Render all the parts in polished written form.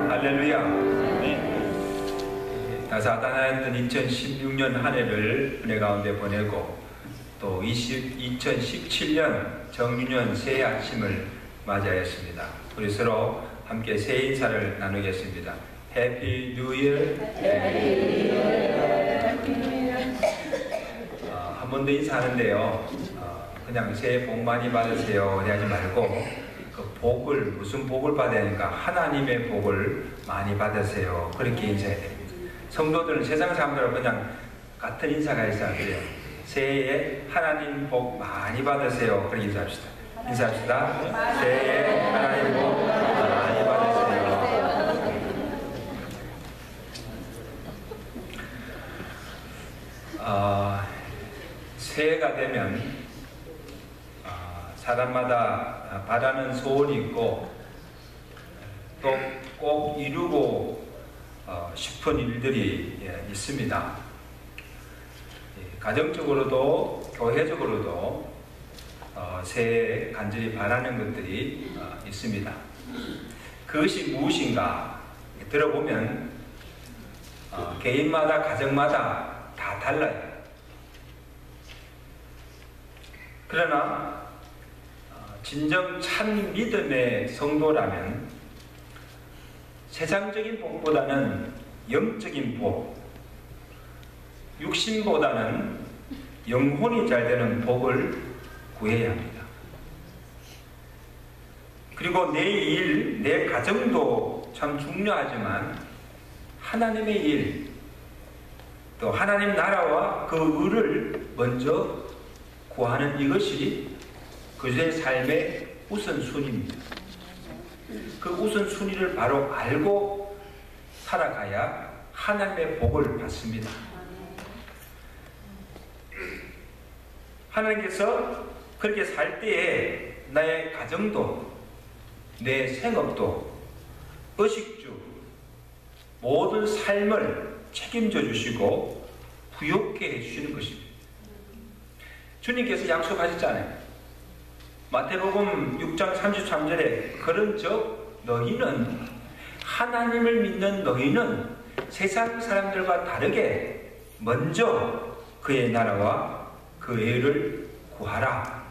할렐루야. 사단하였던 2016년 한 해를 은혜 가운데 보내고 또 2017년 정유년 새해 아침을 맞이하였습니다. 우리 서로 함께 새해 인사를 나누겠습니다. 해피 뉴 이어. 한 번 더 인사하는데요. 그냥 새해 복 많이 받으세요 하지 말고 그 복을, 무슨 복을 받아야 하니까 하나님의 복을 많이 받으세요. 그렇게 인사해야 됩니다. 성도들은 세상 사람들은 그냥 같은 인사가 있어야 돼요. 새해에 하나님 복 많이 받으세요. 그렇게 인사합시다. 인사합시다. 새해에 하나님 복 많이 받으세요. 새해가 되면 사람마다 바라는 소원이 있고 또 꼭 이루고 싶은 일들이 있습니다. 가정적으로도 교회적으로도 새해에 간절히 바라는 것들이 있습니다. 그것이 무엇인가 들어보면 개인마다 가정마다 다 달라요. 그러나 진정 참 믿음의 성도라면 세상적인 복보다는 영적인 복, 육신보다는 영혼이 잘 되는 복을 구해야 합니다. 그리고 내 일, 내 가정도 참 중요하지만 하나님의 일, 또 하나님 나라와 그 의를 먼저 구하는 이것이 그의 삶의 우선순위입니다. 그 우선순위를 바로 알고 살아가야 하나님의 복을 받습니다. 하나님께서 그렇게 살 때에 나의 가정도, 내 생업도, 의식주, 모든 삶을 책임져 주시고 부욕해 해주시는 것입니다. 주님께서 약속하셨잖아요. 마태복음 6장 33절에 그런즉 너희는, 하나님을 믿는 너희는 세상 사람들과 다르게 먼저 그의 나라와 그 의를 구하라.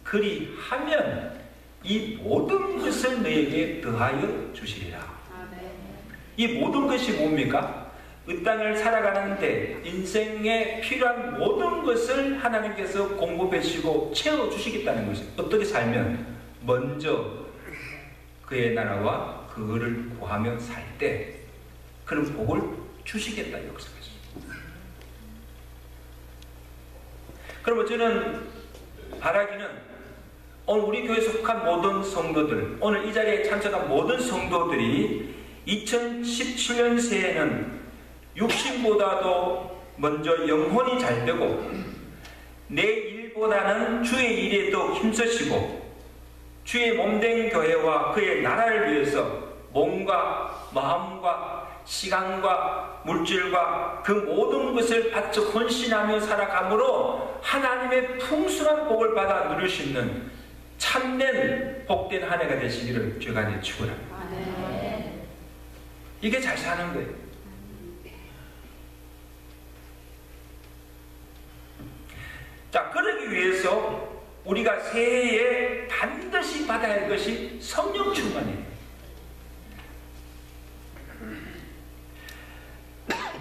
그리하면 이 모든 것을 너희에게 더하여 주시리라. 이 모든 것이 뭡니까? 이 땅을 살아가는데 인생에 필요한 모든 것을 하나님께서 공급해 주시고 채워주시겠다는 것이에요. 어떻게 살면? 먼저 그의 나라와 그를 구하며 살 때 그런 복을 주시겠다 약속했습니다. 그러면 저는 바라기는 오늘 우리 교회에 속한 모든 성도들, 오늘 이 자리에 참석한 모든 성도들이 2017년 새해에는 육신보다도 먼저 영혼이 잘 되고 내 일보다는 주의 일에 더 힘쓰시고 주의 몸된 교회와 그의 나라를 위해서 몸과 마음과 시간과 물질과 그 모든 것을 바쳐 헌신하며 살아감으로 하나님의 풍성한 복을 받아 누릴 수 있는 참된 복된 한 해가 되시기를 주가 내 축원합니다. 이게 잘 사는 거예요. 자, 그러기 위해서 우리가 새해에 반드시 받아야 할 것이 성령 충만이에요.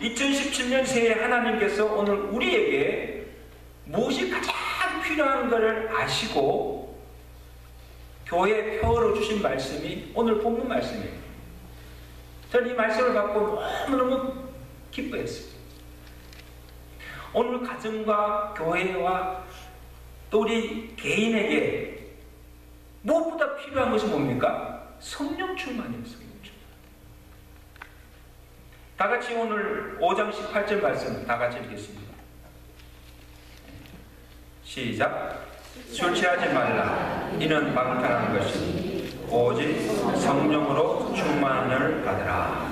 2017년 새해 하나님께서 오늘 우리에게 무엇이 가장 필요한 것을 아시고 교회에 표어로 주신 말씀이 오늘 본문 말씀이에요. 저는 이 말씀을 받고 너무너무 기뻐했어요. 오늘 가정과 교회와 또 우리 개인에게 무엇보다 필요한 것이 뭡니까? 성령 충만이에요. 성령 충만. 다 같이 오늘 5장 18절 말씀 다 같이 읽겠습니다. 시작. 술 취하지 말라. 이는 방탕한 것이니 오직 성령으로 충만을 받으라.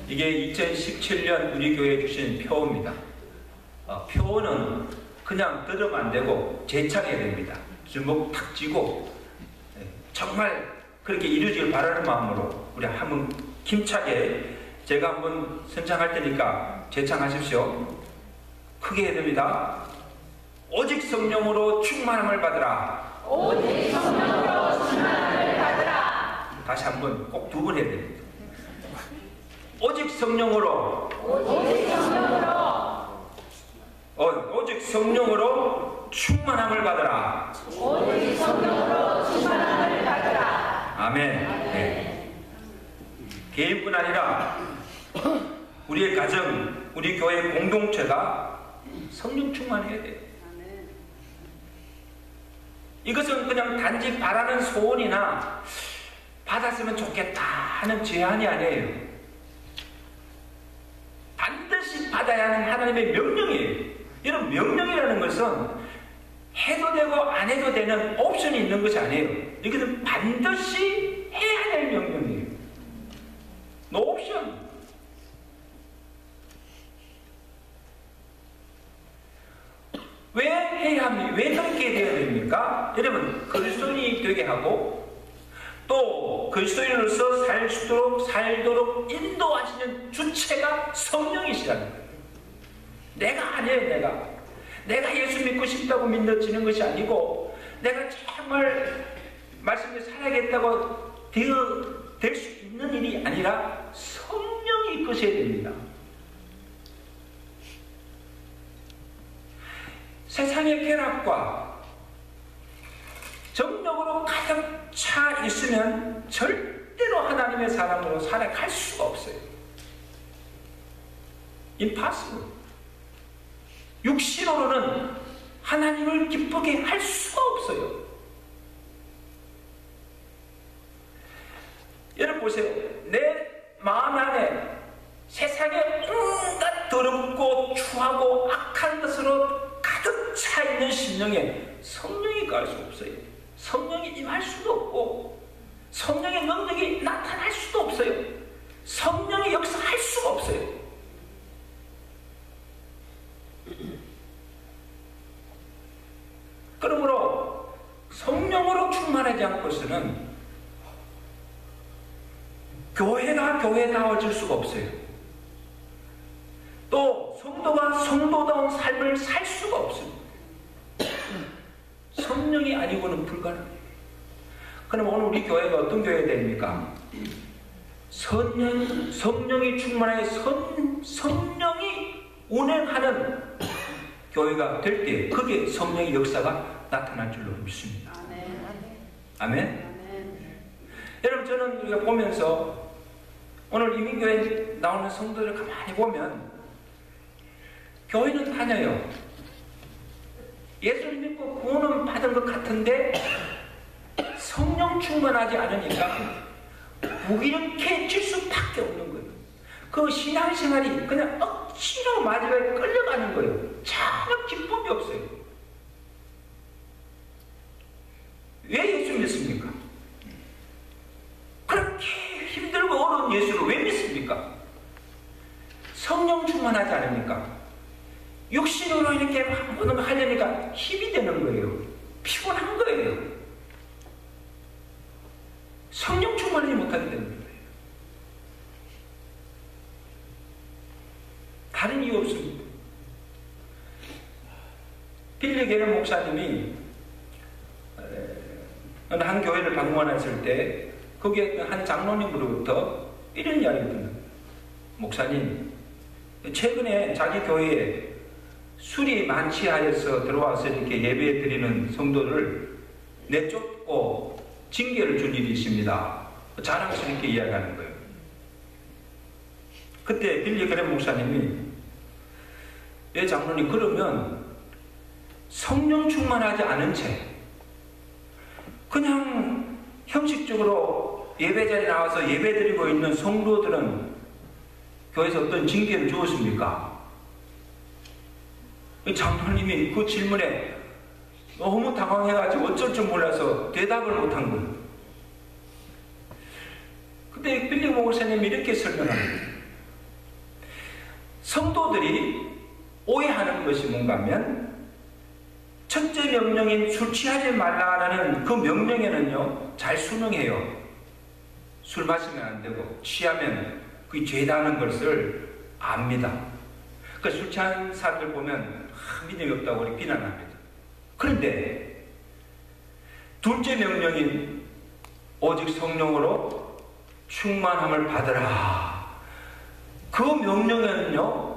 이게 2017년 우리 교회에 주신 표어입니다. 표어는 그냥 들으면 안 되고 제창해야 됩니다. 주먹 탁 쥐고 정말 그렇게 이루어지길 바라는 마음으로 우리 한번 힘차게 제가 한번 선창할 테니까 재창하십시오. 크게 해야 됩니다. 오직 성령으로 충만함을 받으라. 오직 성령으로 충만함을 받으라. 다시 한번 꼭 두 번 해야 됩니다. 오직 성령으로. 오직 성령으로. 오직 성령으로 충만함을 받으라. 오직 성령으로 충만함을 받으라. 아멘. 네. 개인뿐 아니라 우리의 가정, 우리 교회 공동체가 성령 충만해야 돼요. 이것은 그냥 단지 바라는 소원이나 받았으면 좋겠다 하는 제안이 아니에요. 반드시 받아야 하는 하나님의 명령이에요. 이런 명령이라는 것은 해도 되고 안 해도 되는 옵션이 있는 것이 아니에요. 이것은 반드시 해야 될 명령이에요. 노 옵션. 왜 해야 합니까? 왜 그렇게 되어야 됩니까? 여러분, 그리스도인이 되게 하고 또 그리스도인으로서 살도록 인도하시는 주체가 성령이시라는 거예요. 내가 아니에요. 내가 예수 믿고 싶다고 믿어지는 것이 아니고 내가 정말 말씀을 살아야겠다고 될 수 있는 일이 아니라 성령이 이끄셔야 됩니다. 세상의 쾌락과 정력으로 가득 차 있으면 절대로 하나님의 사람으로 살아갈 수가 없어요. impossible. 육신으로는 하나님을 기쁘게 할 수가 없어요. 여러분 보세요. 내 마음 안에 세상에 온갖 더럽고 추하고 악한 것으로 가득 차 있는 심령에 성령이 가할 수 없어요. 성령이 임할 수도 없고 성령의 능력이 나타날 수도 없어요. 성령의 역사할 수가 없어요. 그러므로 성령으로 충만하지 않고서는 교회가 교회다워질 수가 없어요. 또 성도가 성도다운 삶을 살 수가 없습니다. 성령이 아니고는 불가능해요. 그럼 오늘 우리 교회가 어떤 교회가 됩니까? 성령이 충만하여 성령이 운행하는 교회가 될 때 그게 성령의 역사가 나타날 줄로 믿습니다. 아멘. 여러분, 저는 우리가 보면서 오늘 이민교회 나오는 성도들을 가만히 보면 교회는 다녀요. 예수를 믿고 구원은 받은 것 같은데 성령 충만하지 않으니까 무기력해질 수밖에 없는 거예요. 그 신앙생활이 그냥 억지로 마지막에 끌려가는 거예요. 전혀 기쁨이 없어요. 왜 예수 믿습니까? 그렇게 힘들고 어려운 예수를 왜 믿습니까? 성령 충만하지 않으니까. 육신으로 이렇게 모든 걸 하려니까 힘이 되는 거예요. 피곤한 거예요. 성령 충만하지 못하게 되는 거예요. 다른 이유 없습니다. 빌리 게런 목사님이 어느 한 교회를 방문했을 때 거기에 한 장로님으로부터 이런 이야기를 듣는 거예요. 목사님, 최근에 자기 교회에 술이 만취하여서 들어와서 이렇게 예배 드리는 성도를 내쫓고 징계를 준 일이 있습니다. 자랑스럽게 이야기하는 거예요. 그때 빌리 그레 목사님이, 예, 장로님, 그러면 성령 충만하지 않은 채 그냥 형식적으로 예배자리에 나와서 예배 드리고 있는 성도들은 교회에서 어떤 징계를 주었습니까? 장로님이 그 질문에 너무 당황해가지고 어쩔 줄 몰라서 대답을 못한 거예요. 그때 빌리 목사님이 이렇게 설명합니다. 성도들이 오해하는 것이 뭔가 하면 첫째 명령인 술 취하지 말라는 그 명령에는요 잘 순응해요. 술 마시면 안 되고 취하면 그게 죄다는 것을 압니다. 그러니까 술 취한 사람들 보면 믿음이 없다고 우리 비난합니다. 그런데 둘째 명령인 오직 성령으로 충만함을 받으라. 그 명령에는요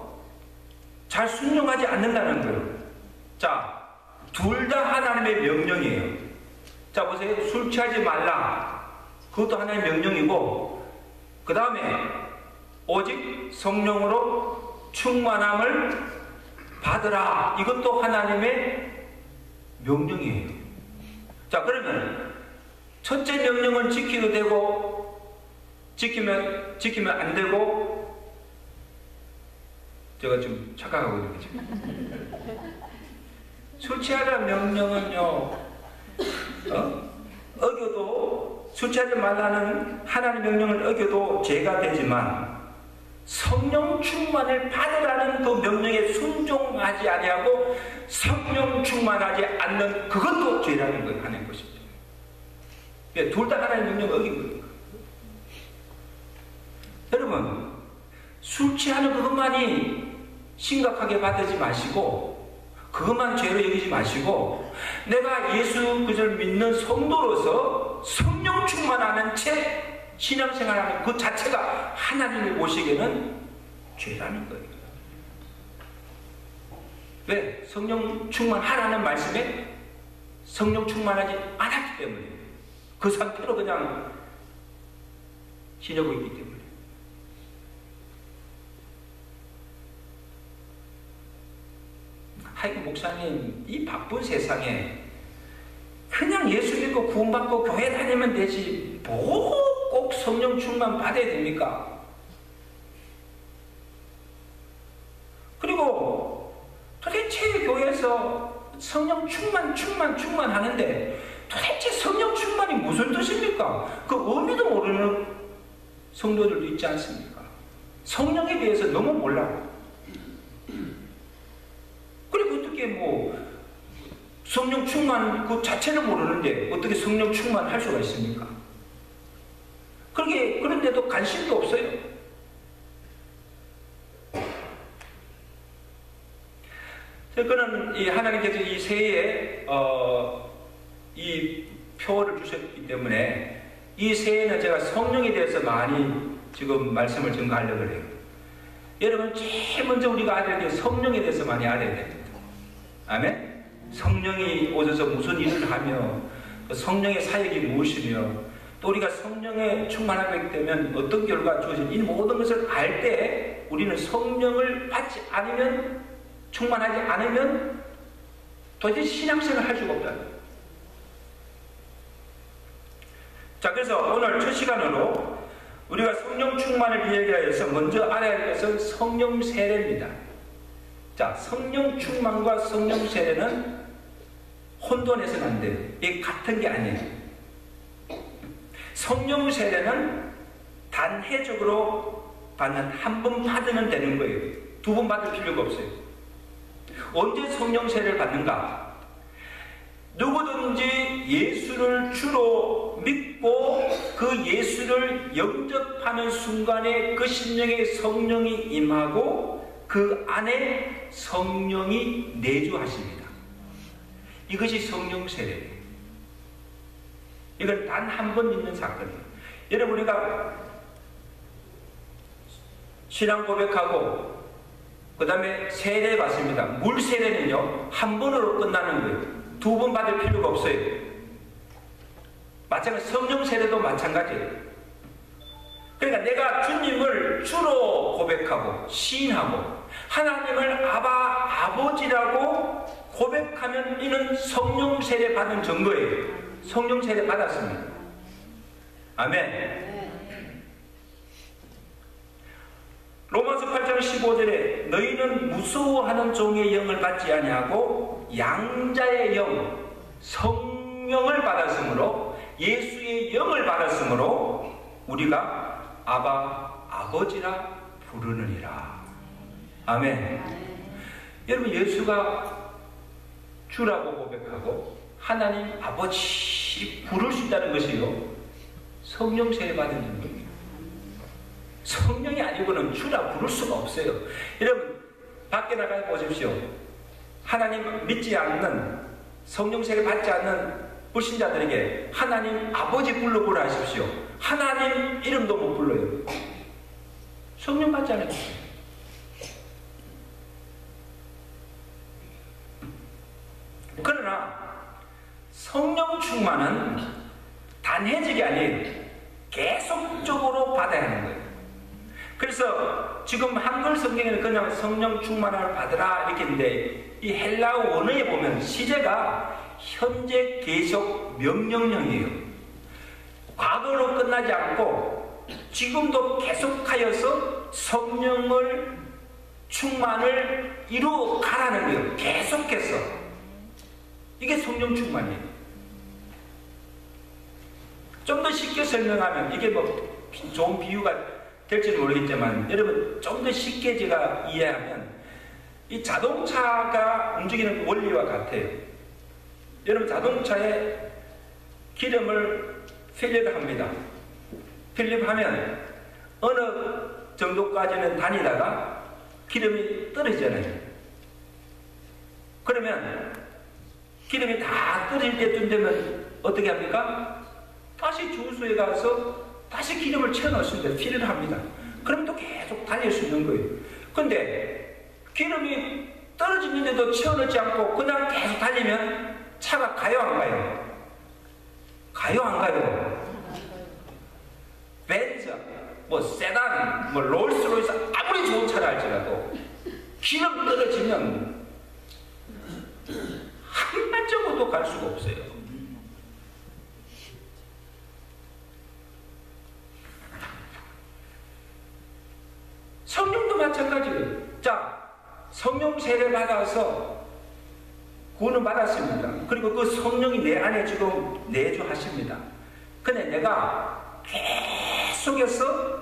잘 순종하지 않는다는 거예요. 자, 둘 다 하나님의 명령이에요. 자, 보세요. 술 취하지 말라. 그것도 하나님의 명령이고, 그 다음에 오직 성령으로 충만함을 받으라. 이것도 하나님의 명령이에요. 자, 그러면 첫째 명령은 지키도 되고 지키면 안 되고, 제가 좀 착각하고 있는 거죠. 술 취하라는 명령은요, 어겨도, 술 취하지 말라는 하나님의 명령을 어겨도 죄가 되지만, 성령 충만을 받으라는 그 명령에 순종하지 아니하고 성령 충만하지 않는 그것도 죄라는 걸 하는 것이죠. 둘 다 하나님의 명령을 어긴 거예요. 여러분, 술 취하는 그것만이 심각하게 받지 마시고, 그것만 죄로 여기지 마시고, 내가 예수 그를 믿는 성도로서 성령 충만하는 채 신앙생활하는 그 자체가 하나님을 보시기에는 죄라는 거예요. 왜? 성령 충만하라는 말씀에 성령 충만하지 않았기 때문에, 그 상태로 그냥 지내고 있기 때문에. 하이고 목사님, 이 바쁜 세상에 그냥 예수 믿고 구원받고 교회 다니면 되지 뭐 꼭 성령 충만 받아야 됩니까? 그리고 도대체 교회에서 성령 충만 하는데 도대체 성령 충만이 무슨 뜻입니까? 그 의미도 모르는 성도들도 있지 않습니까? 성령에 대해서 너무 몰라요. 그리고 어떻게 성령 충만 그 자체를 모르는데 어떻게 성령 충만할 수가 있습니까? 그런데도 관심도 없어요. 그는 하나님께서 이 새해에 이 표를 주셨기 때문에 이 새해는 제가 성령에 대해서 많이 지금 말씀을 전가하려고 해요. 여러분, 제일 먼저 우리가 알아야 될 성령에 대해서 많이 알아야 됩니다. 아멘? 성령이 오셔서 무슨 일을 하며, 성령의 사역이 무엇이며, 또 우리가 성령에 충만하게 되면 어떤 결과가 주어지는 이 모든 것을 알 때 우리는 성령을 받지 않으면, 충만하지 않으면 도대체 신앙생활을 할 수가 없다. 자, 그래서 오늘 첫 시간으로 우리가 성령 충만을 이야기하여서 먼저 알아야 할 것은 성령 세례입니다. 자, 성령 충만과 성령 세례는 혼돈해서는 안 돼요. 이게 같은 게 아니에요. 성령 세례는 단회적으로 받는, 한 번 받으면 되는 거예요. 두 번 받을 필요가 없어요. 언제 성령 세례를 받는가? 누구든지 예수를 주로 믿고 그 예수를 영접하는 순간에 그 심령에 성령이 임하고 그 안에 성령이 내주하십니다. 이것이 성령 세례예요. 이건 단 한 번 있는 사건이에요. 여러분, 우리가 신앙 고백하고 그 다음에 세례 받습니다. 물 세례는요, 한 번으로 끝나는 거예요. 두 번 받을 필요가 없어요. 마찬가지 성령 세례도 마찬가지예요. 그러니까 내가 주님을 주로 고백하고 시인하고 하나님을 아버지라고 고백하면 이는 성령 세례 받은 증거예요. 성령 세례 받았습니다. 아멘. 로마서 8장 15절에 너희는 무서워하는 종의 영을 받지 아니하고 양자의 영, 성령을 받았으므로, 예수의 영을 받았으므로 우리가 아버지라 부르느니라. 아멘. 여러분, 예수가 주라고 고백하고 하나님 아버지 부를 수 있다는 것이요, 성령 세례 받은 거예요. 성령이 아니고는 주라 부를 수가 없어요. 여러분 밖에 나가 보십시오. 하나님 믿지 않는, 성령 세례 받지 않는 불신자들에게 하나님 아버지 불러보라 하십시오. 하나님 이름도 못 불러요. 성령 받지 않아요. 그러나 성령 충만은 단회적이 아니에요. 계속적으로 받아야 하는 거예요. 그래서 지금 한글 성경에는 그냥 성령 충만을 받으라 이렇게 있는데, 이 헬라어 원어에 보면 시제가 현재 계속 명령형이에요. 과거로 끝나지 않고 지금도 계속하여서 성령을 충만을 이루어 가라는 거예요. 계속해서. 이게 성령 충만이에요. 좀 더 쉽게 설명하면, 이게 뭐 좋은 비유가 될지는 모르겠지만, 여러분 좀 더 쉽게 제가 이해하면, 이 자동차가 움직이는 원리와 같아요. 여러분 자동차에 기름을 필립을 합니다. 필립하면 어느 정도까지는 다니다가 기름이 떨어지잖아요. 그러면 기름이 다 떨어질 때쯤 되면 어떻게 합니까? 다시 주유소에 가서 다시 기름을 채워 넣습니다. 필을 합니다. 그럼 또 계속 달릴 수 있는 거예요. 근데 기름이 떨어지는데도 채워 넣지 않고 그냥 계속 달리면 차가 가요 안 가요? 가요 안 가요? 벤츠, 뭐 세단, 뭐 롤스로이스 아무리 좋은 차라 할지라도 기름 떨어지면 한 발자국도 갈 수가 없어요. 성령도 마찬가지예요. 자, 성령 세례 받아서 구원을 받았습니다. 그리고 그 성령이 내 안에 지금 내주하십니다. 근데 내가 계속해서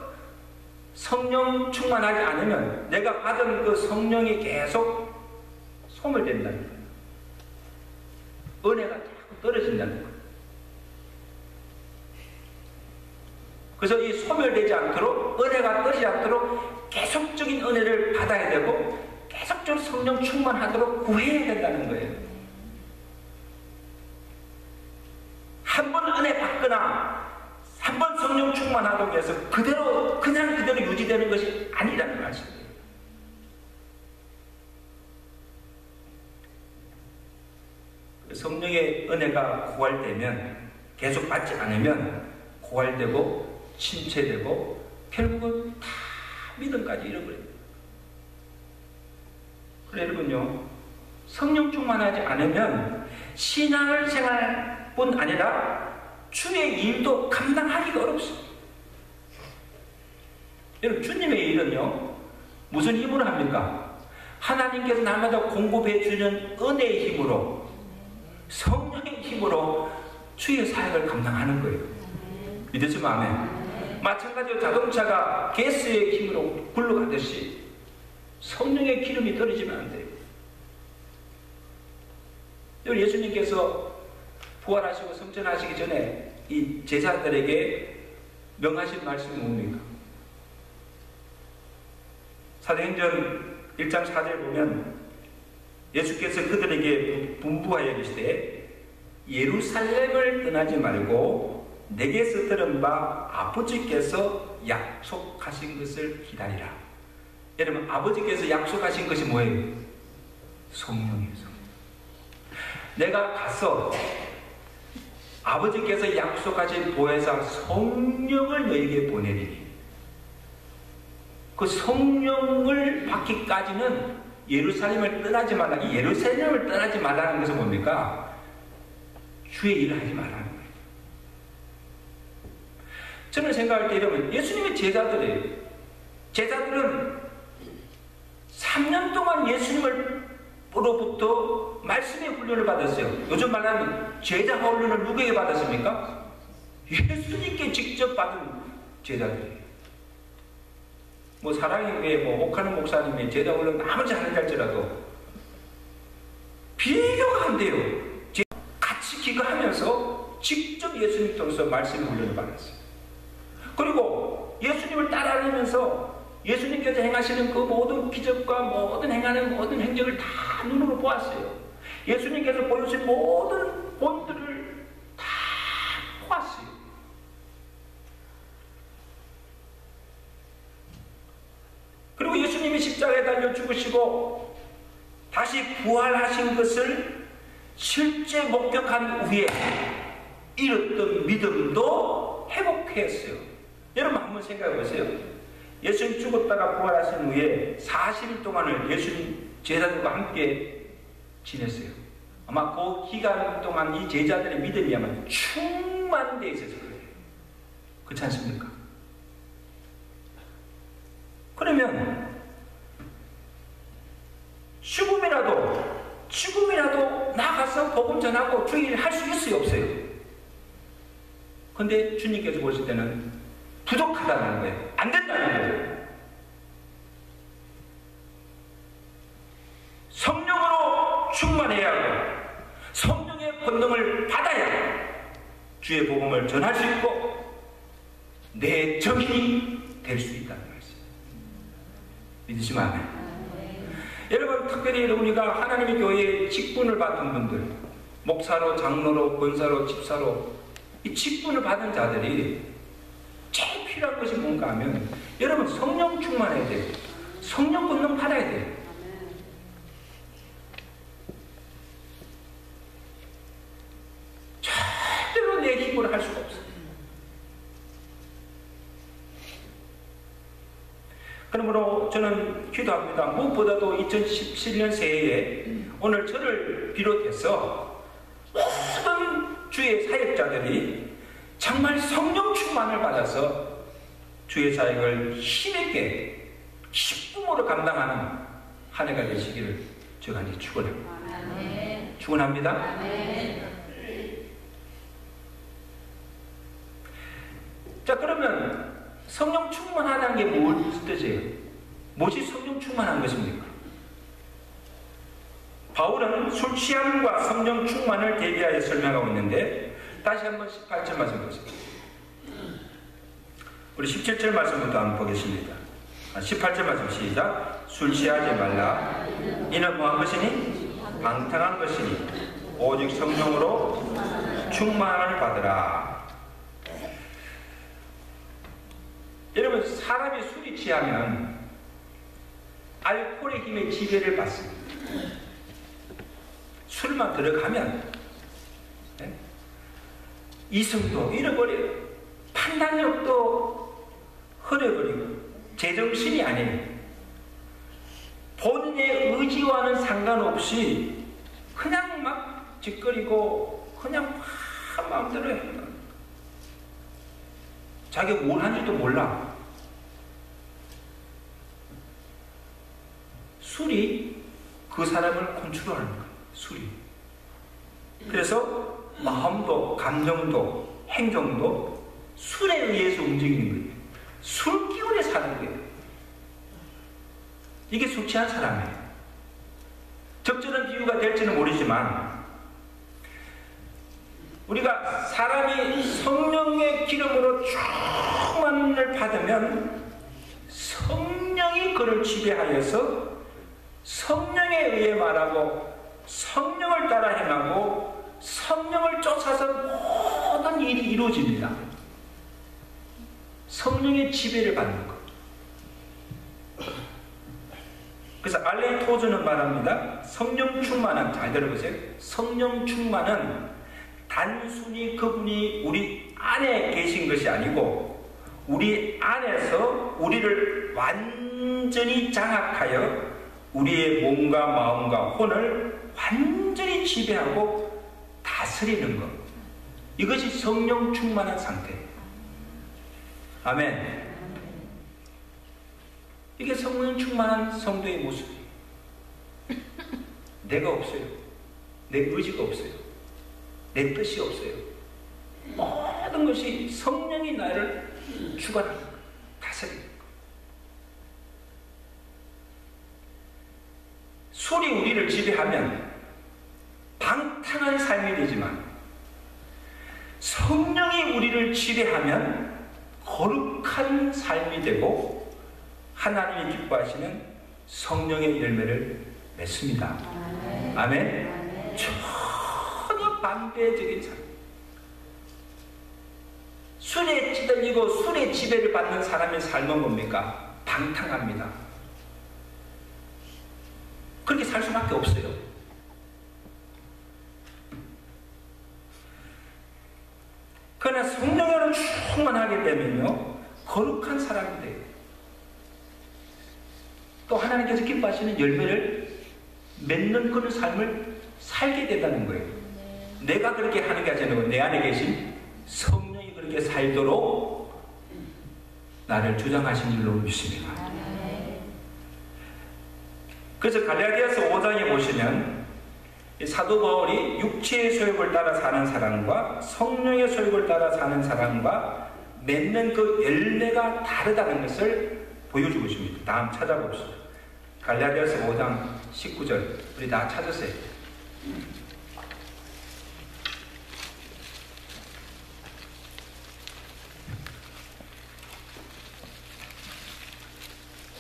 성령 충만하지 않으면 내가 받은 그 성령이 계속 소멸된다는 거예요. 은혜가 자꾸 떨어진다는 거예요. 그래서 이 소멸되지 않도록, 은혜가 떨어지지 않도록 계속적인 은혜를 받아야 되고 계속적으로 성령 충만하도록 구해야 된다는 거예요. 한 번 은혜 받거나 한 번 성령 충만하도록 해서 그냥 그대로 유지되는 것이 아니라는 말씀이에요. 성령의 은혜가 고갈되면, 계속 받지 않으면 고갈되고 침체되고 결국은 다 믿음까지 잃어버립니다. 그래 여러분요, 성령 충만하지 않으면 신앙생활뿐 아니라 주의 일도 감당하기가 어렵습니다. 여러분 주님의 일은요 무슨 힘으로 합니까? 하나님께서 날마다 공급해 주는 은혜의 힘으로, 성령의 힘으로 주의 사역을 감당하는 거예요. 믿으시면 아멘. 마찬가지로 자동차가 가스의 힘으로 굴러가듯이 성령의 기름이 떨어지면 안 돼요. 예수님께서 부활하시고 성천하시기 전에 이 제자들에게 명하신 말씀이 뭡니까? 사도행전 1장 4절 보면 예수께서 그들에게 분부하여 이르시되 예루살렘을 떠나지 말고 내게서 들은 바 아버지께서 약속하신 것을 기다리라. 여러분 아버지께서 약속하신 것이 뭐예요? 성령이에요. 내가 가서 아버지께서 약속하신 보혜사 성령을 너에게 보내리니, 그 성령을 받기까지는 예루살렘을 떠나지 말라. 이 예루살렘을 떠나지 말라는 것은 뭡니까? 주의 일을 하지 말라는 거예요. 저는 생각할 때 여러분 예수님의 제자들이에요. 제자들은 3년 동안 예수님으로부터 말씀의 훈련을 받았어요. 요즘 말하면 제자 훈련을 누구에게 받았습니까? 예수님께 직접 받은 제자들이에요. 뭐 사랑의 뭐 옥하는 목사님이 제자 훈련 아무리 하는지 할지라도 비교가 안 돼요. 같이 기도하면서 직접 예수님 통해서 말씀의 훈련을 받았어요. 예수님을 따라다니면서 예수님께서 행하시는 그 모든 기적과 모든 행하는 모든 행적을 다 눈으로 보았어요. 예수님께서 보여주신 모든 본들을 다 보았어요. 그리고 예수님이 십자가에 달려 죽으시고 다시 부활하신 것을 실제 목격한 후에 잃었던 믿음도 회복했어요. 여러분 한번 생각해 보세요. 예수님 죽었다가 부활하신 후에 40일 동안을 예수님 제자들과 함께 지냈어요. 아마 그 기간 동안 이 제자들의 믿음이 아마 충만되어 있어서 그래요. 그렇지 않습니까? 그러면 죽음이라도 나가서 복음 전하고 주일 할 수 있어요, 없어요? 근데 주님께서 보실 때는 부족하다는 거예요. 안 된다는 거예요. 성령으로 충만해야 하고 성령의 권능을 받아야 주의 복음을 전할 수 있고 내 정인이 될 수 있다는 말씀. 믿으시면 안 돼요. 여러분, 특별히 우리가 하나님의 교회에 직분을 받은 분들, 목사로, 장로로, 권사로, 집사로, 이 직분을 받은 자들이 제일 필요한 것이 뭔가 하면 여러분 성령 충만해야 돼요. 성령 권능 받아야 돼요. 절대로 내 힘으로 할 수가 없어요. 그러므로 저는 기도합니다. 무엇보다도 2017년 새해에 오늘 저를 비롯해서 모든 주의 사역자들이 정말 성령 충만을 받아서 주의 사역을 힘있게 기쁨으로 감당하는 한 해가 되시기를 제가 이제 축원합니다. 축원합니다. 자, 그러면 성령 충만하다는 게 무슨 뜻이에요? 무엇이 성령 충만한 것입니까? 바울은 술 취함과 성령 충만을 대비하여 설명하고 있는데 다시 한번 18절 말씀 보십시오. 우리 17절 말씀부터 한번 보겠습니다. 18절 말씀 시작. 술 취하지 말라. 이는 뭐한 것이니? 방탕한 것이니 오직 성령으로 충만을 받으라. 여러분, 사람이 술이 취하면 알코올의 힘에 지배를 받습니다. 술만 들어가면 이성도 잃어버려요. 판단력도 흐려버리고 제정신이 아니에요. 본인의 의지와는 상관없이 그냥 막 짓거리고 그냥 막 마음대로 해요. 자기가 뭘 한지도 몰라. 술이 그 사람을 컨트롤하는 거예요. 술이. 그래서 마음도 감정도 행동도 술에 의해서 움직이는 거예요. 술 기운에 사는 거예요. 이게 술 취한 사람이에요. 적절한 비유가 될지는 모르지만 우리가 사람이 성령의 기름으로 충만을 받으면 성령이 그를 지배하여서 성령에 의해 말하고 성령을 따라 행하고 성령을 쫓아서 모든 일이 이루어집니다. 성령의 지배를 받는 것. 그래서 알렌 토저는 말합니다. 성령 충만은, 잘 들어보세요. 성령 충만은 단순히 그분이 우리 안에 계신 것이 아니고 우리 안에서 우리를 완전히 장악하여 우리의 몸과 마음과 혼을 완전히 지배하고 다스리는 것. 이것이 성령 충만한 상태예요. 아멘. 이게 성령 충만한 성도의 모습이에요. 내가 없어요. 내 의지가 없어요. 내 뜻이 없어요. 모든 것이 성령이 나를 주관하는 거예요. 다스리는 거예요. 술이 우리를 지배하면 방탕한 삶이 되지만 성령이 우리를 지배하면 거룩한 삶이 되고 하나님이 기뻐하시는 성령의 열매를 맺습니다. 아멘. 전혀 반대적인 삶. 술에 찌들리고 술에 지배를 받는 사람의 삶은 뭡니까? 방탕합니다. 그렇게 살 수밖에 없어요. 그러나 성령으로 충만하게 되면요, 거룩한 사람이 돼요. 또 하나님께서 기뻐하시는 열매를 맺는 그런 삶을 살게 된다는 거예요. 내가 그렇게 하는 게 아니고 내 안에 계신 성령이 그렇게 살도록 나를 주장하신 줄로 믿습니다. 그래서 갈라디아서 5장에 보시면 사도 바울이 육체의 소욕을 따라 사는 사람과 성령의 소욕을 따라 사는 사람과 맺는 그 열매가 다르다는 것을 보여주고 있습니다. 다음 찾아봅시다. 갈라디아서 5장 19절 우리 다 찾으세요.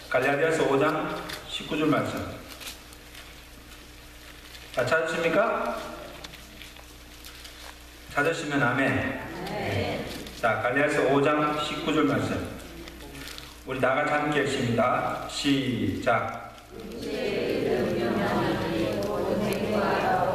갈라디아서 5장 19절 말씀. 다 찾으십니까? 찾으시면 아멘. 자, 갈라디아서 5장 19절 말씀. 우리 다 같이 함께 읽습니다. 시작.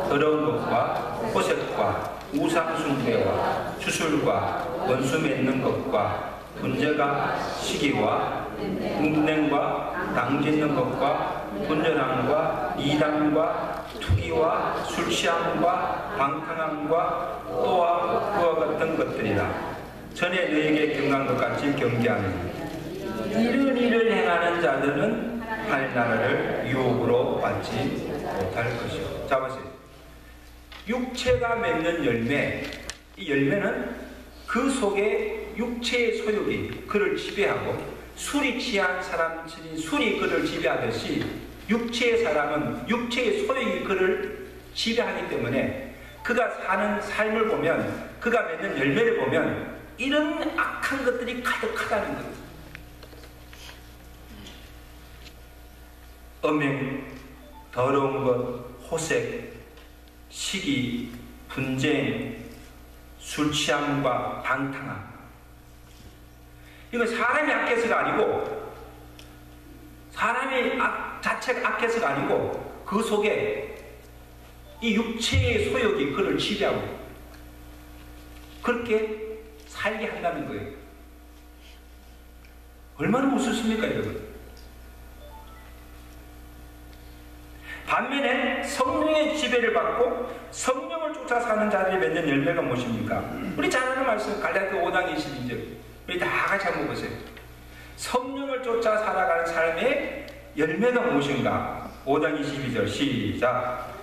더러운 것과 호색과 우상숭배와 주술과 원수 맺는 것과 분쟁과 시기와 운행과 당짓는 것과 분열함과 이단과 투기와 술취함과 방탕함과 또한 그와 같은 것들이라. 전에 너에게 경고한 것 같이 경계하느니 이런 일을 행하는 자들은 할 나라를 유혹으로 받지 못할 것이요. 자 보세요. 육체가 맺는 열매, 이 열매는 그 속에 육체의 소욕이 그를 지배하고, 술이 취한 사람들이 술이 그를 지배하듯이 육체의 사람은 육체의 소욕이 그를 지배하기 때문에 그가 사는 삶을 보면, 그가 맺는 열매를 보면 이런 악한 것들이 가득하다는 거예요. 음행, 더러운 것, 호색, 시기, 분쟁, 술취함과 방탕함. 이건 사람이 악해서가 아니고, 사람이 자체가 악해서가 아니고, 그 속에 이 육체의 소욕이 그를 지배하고 그렇게 살게 한다는 거예요. 얼마나 무섭습니까, 여러분? 반면에 성령의 지배를 받고 성령을 쫓아 사는 자들이 맺는 열매가 무엇입니까? 우리 잘 아는 말씀 갈라디아 5장 22절 우리 다 같이 한번 보세요. 성령을 쫓아 살아가는 삶의 열매가 무엇인가? 5장 22절 시작.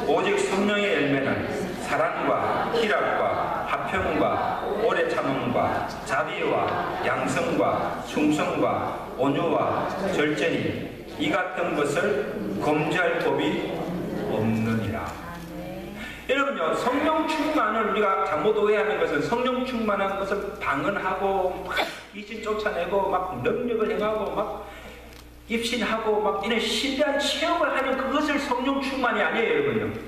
오직 성령의 열매는 사랑과 희락과 화평과 오래 참음과 자비와 양성과 충성과 온유와 절제니 이 같은 것을 검지할 법이 없느니라. 여러분요, 성령 충만을 우리가 잘못 오해하는 것은, 성령 충만한 것을 방언하고 막 귀신 쫓아내고 막 능력을 행하고 막 입신하고 막 이런 신비한 체험을 하는 그것을 성령 충만이 아니에요, 여러분요.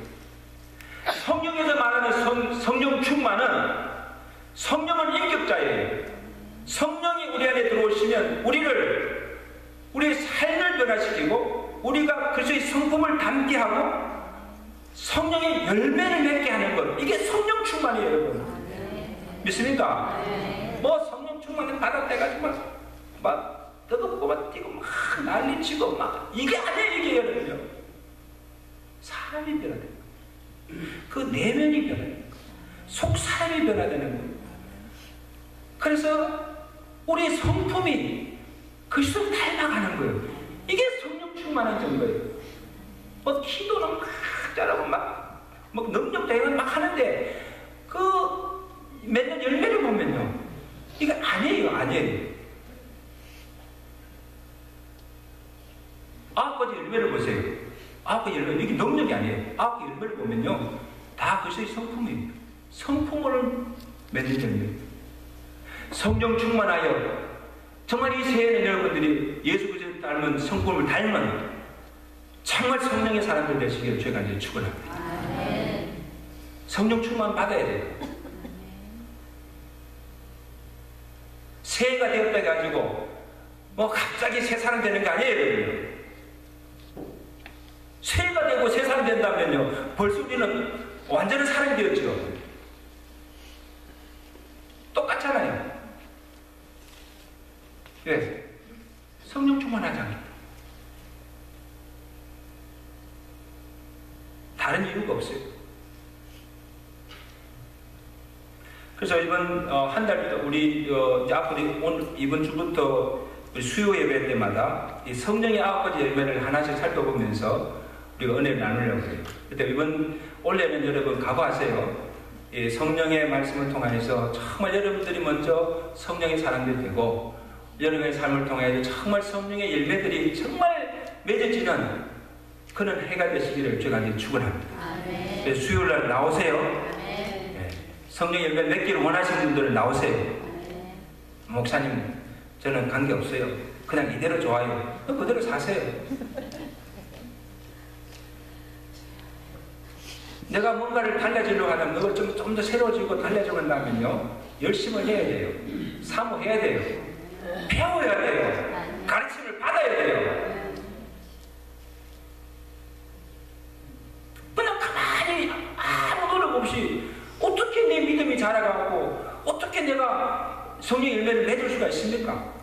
성령에서 말하는 성령 충만은, 성령은 인격자예요. 성령이 우리 안에 들어오시면 우리의 삶을 변화시키고 우리가 그리스도의 성품을 담게 하고 성령의 열매를 맺게 하는 것, 이게 성령 충만이에요, 여러분. 믿습니까? 뭐 성령 충만을 받아내가지고 막 뜨겁고 막 뛰고 막 난리치고 막 이게 아니에요, 이게 여러분요. 사람이 변화되는 거예요. 그 내면이 변화되는 거예요. 속 사람이 변화되는 거예요. 그래서 우리의 성품이 그리스도를 닮아가는 거예요. 이게 성령 충만한 정도예요. 뭐 기도는 막 잘하고 막 능력도 행을 막 하는데 그 맺는 열매를 보면요, 이거 아니에요. 아홉 가지 열매를 보세요. 아홉 가지 열매, 이게 능력이 아니에요. 아홉 가지 열매를 보면요, 다 그리스도의 성품이에요. 성품을 맺는 열매. 성령 충만하여 정말 이 새해는 여러분들이 예수 그리스도를 닮은 성품을 닮은 정말 성령의 사람들 되시기를 제가 이제 축원합니다. 성령 충만 받아야 돼요. 새해가 되었다 해가지고 뭐 갑자기 새 사람 되는 게 아니에요. 새해가 되고 새 사람 된다면요 벌써 우리는 완전한 사람이 되었죠. 똑같잖아요. 왜? 성령 충만하지 않겠다. 다른 이유가 없어요. 그래서 이번 한 달부터 우리 이제 앞으로 오늘 이번 주부터 우리 수요 예배 때마다 이 성령의 9가지 열매를 하나씩 살펴보면서 우리가 은혜를 나누려고 해요. 그때 이번 올해는 여러분 각오하세요. 이 성령의 말씀을 통해서 정말 여러분들이 먼저 성령의 사람들이 되고 여러분의 삶을 통해서 정말 성령의 열매들이 정말 맺어지는 그런 해가 되시기를 제가 이제 축원합니다. 그래서 수요일날 나오세요. 네. 성령 열매 맺기를 원하시는 분들은 나오세요. 목사님 저는 관계없어요. 그냥 이대로 좋아요. 그대로 사세요. 내가 뭔가를 달라지려고 하면 그걸 좀 더 새로워지고 달라지려고 한다면요 열심을 해야 돼요. 사모해야 돼요. 배워야 돼요. 가르침을 받아야 돼요. 그냥 가만히 아무 노력 없이 어떻게 내 믿음이 자라가고 어떻게 내가 성령 열매를 맺을 수가 있습니까?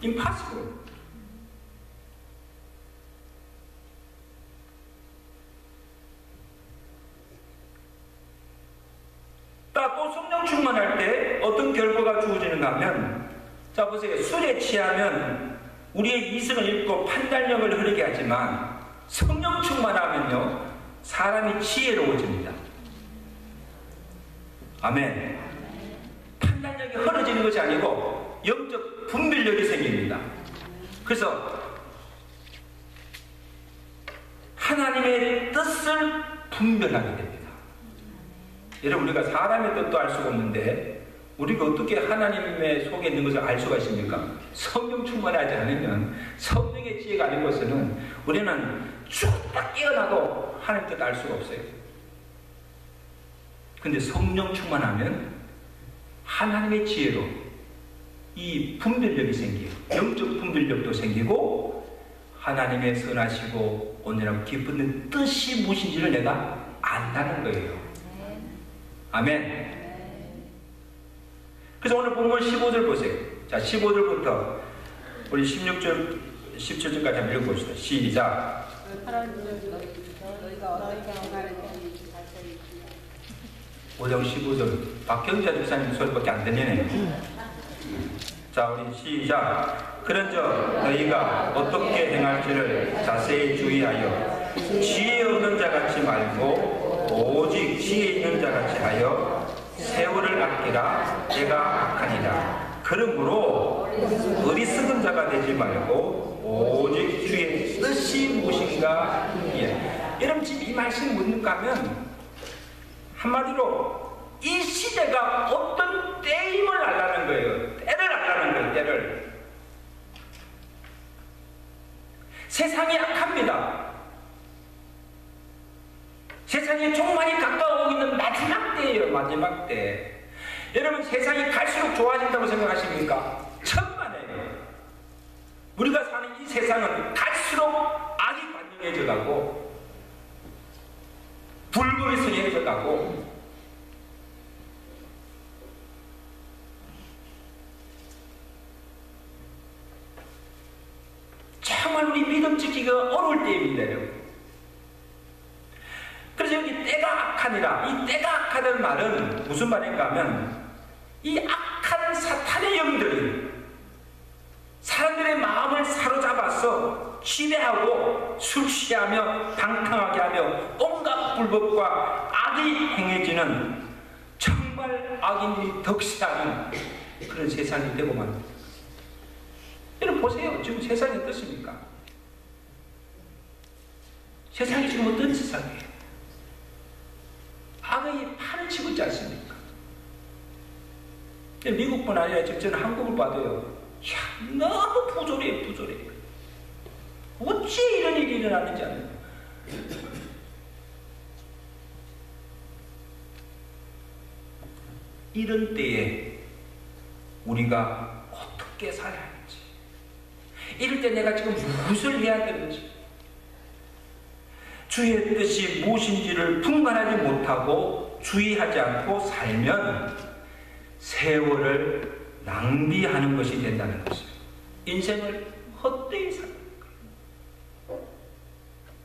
Impossible. 또 성령 충만할 때 어떤 결과가 주어지는가 하면 자 보세요. 술에 취하면 우리의 이성을 잃고 판단력을 흐르게 하지만 성령 충만하면요 사람이 지혜로워집니다. 아멘. 판단력이 흐려지는 것이 아니고 영적 분별력이 생깁니다. 그래서 하나님의 뜻을 분별하게 됩니다. 여러분 우리가 사람의 뜻도 알 수가 없는데 우리가 어떻게 하나님의 속에 있는 것을 알 수가 있습니까? 성령 충만하지 않으면 성령의 지혜가 아닌 것은 우리는 쭉 깨어나도 하나님 뜻 알 수가 없어요. 근데 성령 충만하면 하나님의 지혜로 이 분별력이 생겨요. 영적 분별력도 생기고 하나님의 선하시고 온전하고 깊은 뜻이 무엇인지를 내가 안다는 거예요. 아멘. 그래서 오늘 본문 15절 보세요. 자, 15절부터 우리 16절, 17절까지 한번 읽어봅시다. 시작. 5장 15절. 박경자 집사님 소리밖에 안 들리네요. 자, 우리 시작. 그런즉 너희가 어떻게 행할지를 자세히 주의하여 지혜 없는 자같이 말고 오직 지혜 있는 자같이 하여 세월을 아끼라. 내가 악하니라. 그러므로 어리석은 자가 되지 말고 오직 주의 뜻이 무엇인가. 예. 여러분 지금 이 말씀이 뭡니까 하면 한마디로 이 시대가 어떤 때임을 알라는 거예요. 때를 알라는 거예요. 때를. 세상이 악합니다. 세상이 종말이 가까워오고 있는 마지막 때예요. 마지막 때. 여러분 세상이 갈수록 좋아진다고 생각하십니까? 천만에요. 우리가 사는 이 세상은 갈수록 악이 관영해져 가고 불법이 성행해져 가고 정말 우리 믿음 지키기가 어려울 때입니다. 여러분. 그래서 여기 때가 악하니라. 이 때가 악하다는 말은 무슨 말인가 하면 이 악한 사탄의 영들이 사람들의 마음을 사로잡아서 지배하고 술 취하며 방탕하게 하며 온갖 불법과 악이 행해지는 정말 악인들이 덕시하는 그런 세상이 되고 맙니다. 여러분 보세요. 지금 세상이 어떻습니까? 세상이 지금 어떤 세상이에요? 악의 판을 치고 있지 않습니까? 미국뿐 아니라 저는 한국을 봐도요. 야, 너무 부조리해, 부조리해. 어찌 이런 일이 일어나는지 안 돼요. 이런 때에 우리가 어떻게 살아야 하는지, 이럴 때 내가 지금 무엇을 해야 되는지, 주의 뜻이 무엇인지를 분간하지 못하고 주의하지 않고 살면 세월을 낭비하는 것이 된다는 것이에요. 인생을 헛되이 사는 거예요.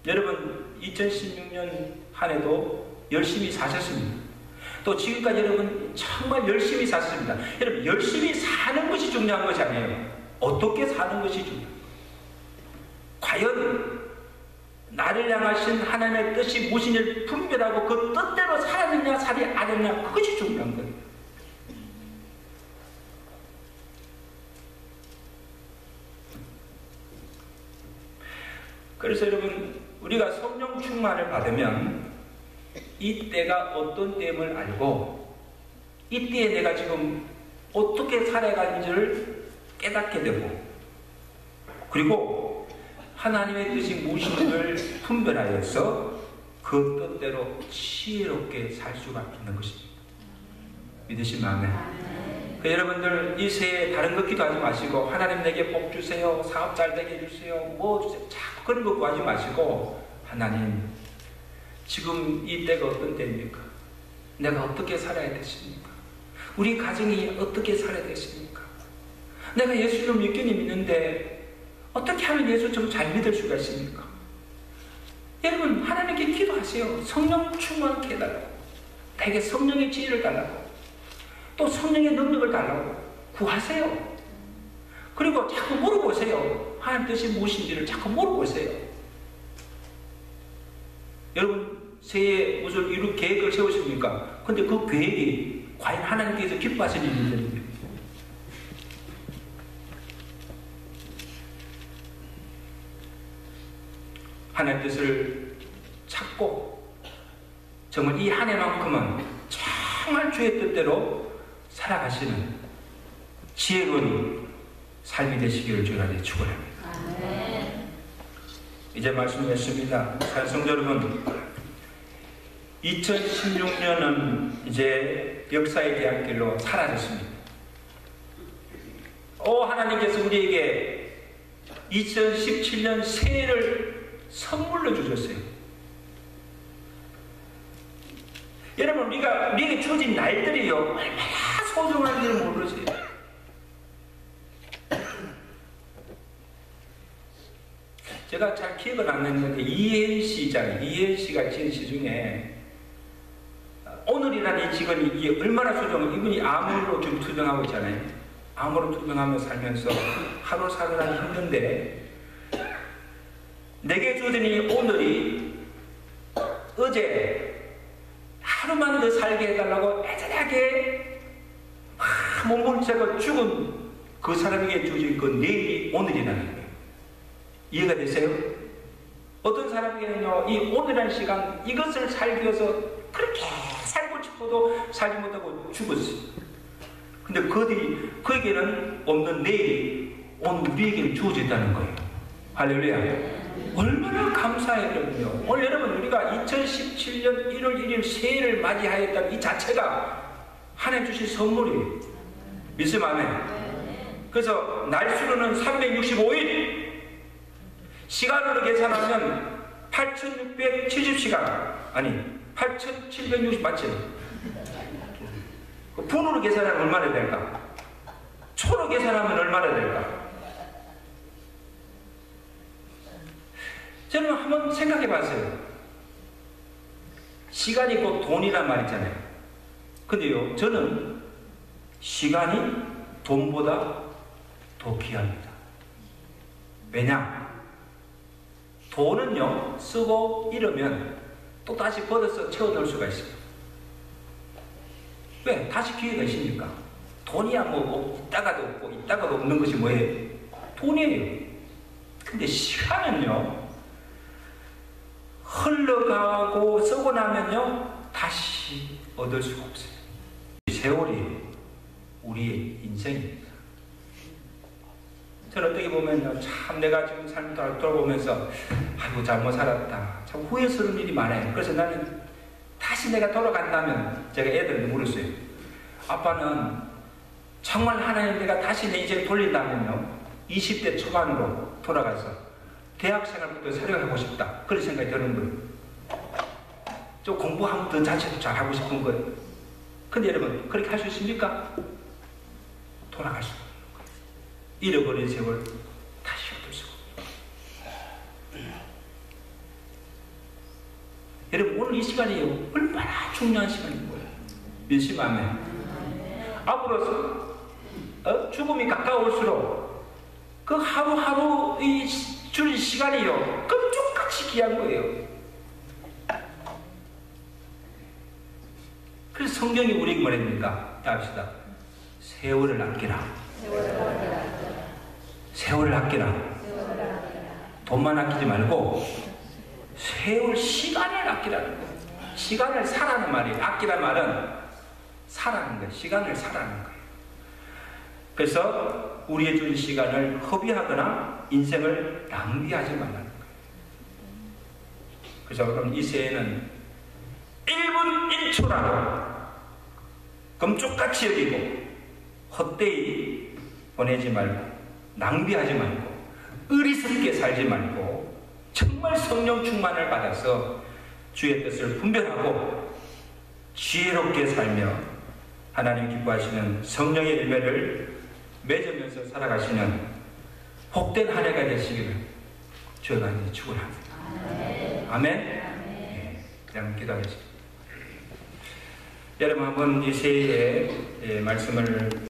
여러분 2016년 한 해도 열심히 사셨습니다. 또 지금까지 여러분 정말 열심히 사셨습니다. 여러분 열심히 사는 것이 중요한 것이 아니에요. 어떻게 사는 것이 중요한 거예요. 과연 나를 향하신 하나님의 뜻이 무엇인지를 분별하고 그 뜻대로 살았느냐 살이 안 했느냐, 그것이 중요한 거예요. 그래서 여러분 우리가 성령 충만을 받으면 이 때가 어떤 때임을 알고 이 때에 내가 지금 어떻게 살아가는지를 깨닫게 되고, 그리고 하나님의 뜻이 무엇인지를 분별하여서 그 뜻대로 지혜롭게 살 수가 있는 것입니다. 믿으시면 아멘. 여러분들 이 새해 다른 것 기도하지 마시고 하나님 내게 복 주세요, 사업 잘 되게 해주세요, 뭐 주세요, 자꾸 그런 거 구하지 마시고, 하나님 지금 이 때가 어떤 때입니까? 내가 어떻게 살아야 되십니까? 우리 가정이 어떻게 살아야 되십니까? 내가 예수를 믿기는 믿는데 어떻게 하면 예수 좀 잘 믿을 수가 있습니까? 여러분 하나님께 기도하세요. 성령 충만케 해달라고, 내게 성령의 지혜를 달라고, 또 성령의 능력을 달라고 구하세요. 그리고 자꾸 물어보세요. 하나님 뜻이 무엇인지를 자꾸 물어보세요. 여러분 새해에 무슨 이런 계획을 세우십니까? 근데 그 계획이 과연 하나님께서 기뻐하시는 일인지. 하나님의 뜻을 찾고 정말 이 한 해만큼은 정말 주의 뜻대로 살아가시는 지혜로운 삶이 되시기를 주님께 축원합니다. 이제 말씀드렸습니다. 사랑성도 여러분, 2016년은 이제 역사의 대학길로 사라졌습니다. 하나님께서 우리에게 2017년 새해를 선물로 주셨어요. 여러분 우리에게 주어진 날들이요 얼마나 소중한지를 모르세요. 제가 잘 기억은 안 나는데 이혜연 씨가 지은 시 중에 오늘이라는 이 직원이 이게 얼마나 소중한, 이분이 암으로 좀 투병하고 있잖아요. 암으로 투병하며 살면서 하루 살아가기 힘든데 내게 주어진 이 오늘이 어제 하루만 더 살게 해달라고 애절하게 몸부림치고 죽은 그 사람에게 주어진 그 내일이 오늘이라는 거예요. 이해가 되세요? 어떤 사람에게는요 이 오늘이라는 시간 이것을 살기 위해서 그렇게 살고 싶어도 살지 못하고 죽었어요. 근데 그에게는 없는 내일이 오늘 우리에게 주어졌다는 거예요. 할렐루야. 얼마나 감사해요. 오늘 여러분 우리가 2017년 1월 1일 새해를 맞이하였다는 이 자체가 하나님 주신 선물이에요. 믿으면 아멘. 그래서 날수로는 365일, 시간으로 계산하면 8670시간, 아니 8760 맞죠? 분으로 계산하면 얼마나 될까? 초로 계산하면 얼마나 될까? 저는 한번 생각해 봤어요. 시간이 곧 돈이란 말 있잖아요. 근데요, 저는 시간이 돈보다 더 귀합니다. 왜냐? 돈은요, 쓰고 잃으면 또 다시 벌어서 채워넣을 수가 있어요. 왜? 다시 기회가 있으니까. 돈이야 뭐 있다가도 없고 있다가도 없는 것이 뭐예요? 돈이에요. 근데 시간은요, 흘러가고 쓰고 나면요 다시 얻을 수가 없어요. 세월이 우리의 인생입니다. 저는 어떻게 보면 참 내가 지금 삶을 돌아보면서 아이고 잘못 살았다. 참 후회스러운 일이 많아요. 그래서 나는 다시 내가 돌아간다면 제가 애들한테 물었어요. 아빠는 정말 하나님 내가 다시 내 인생 돌린다면요. 20대 초반으로 돌아가서 대학생활부터 사려하고 싶다. 그런 생각이 드는 거예요. 좀 공부하면 더 자체도 잘하고 싶은 거예요. 근데 여러분 그렇게 할 수 있습니까? 돌아갈 수 없는 거예요. 잃어버린 세월 다시 얻을 수가 없어요. 여러분 오늘 이 시간이 얼마나 중요한 시간인 거예요. 민심하면 앞으로 죽음이 가까울수록 그 하루하루 이 주는 시간이요 금쪽같이 귀한 거예요. 그래서 성경이 우리에게 뭐랍니까? 합시다. 세월을 아끼라. 세월을 아끼라. 돈만 아끼지 말고 시간을 아끼라는 거예요. 시간을 사라는 말이에요. 아끼라는 말은 사라는 거예요. 시간을 사라는 거예요. 그래서 우리의 준 시간을 허비하거나 인생을 낭비하지 말라는 거예요. 그래서 그럼 이 새해는 1분 1초라도 금쪽같이 여기고 헛되이 보내지 말고 낭비하지 말고 어리석게 살지 말고 정말 성령 충만을 받아서 주의 뜻을 분별하고 지혜롭게 살며 하나님 기뻐하시는 성령의 열매를 맺으면서 살아가시는 복된 한 해가 되시기를 주가 축원합니다. 아멘. 네, 그럼 기도하겠습니다. 여러분 한번 이 새해의 말씀을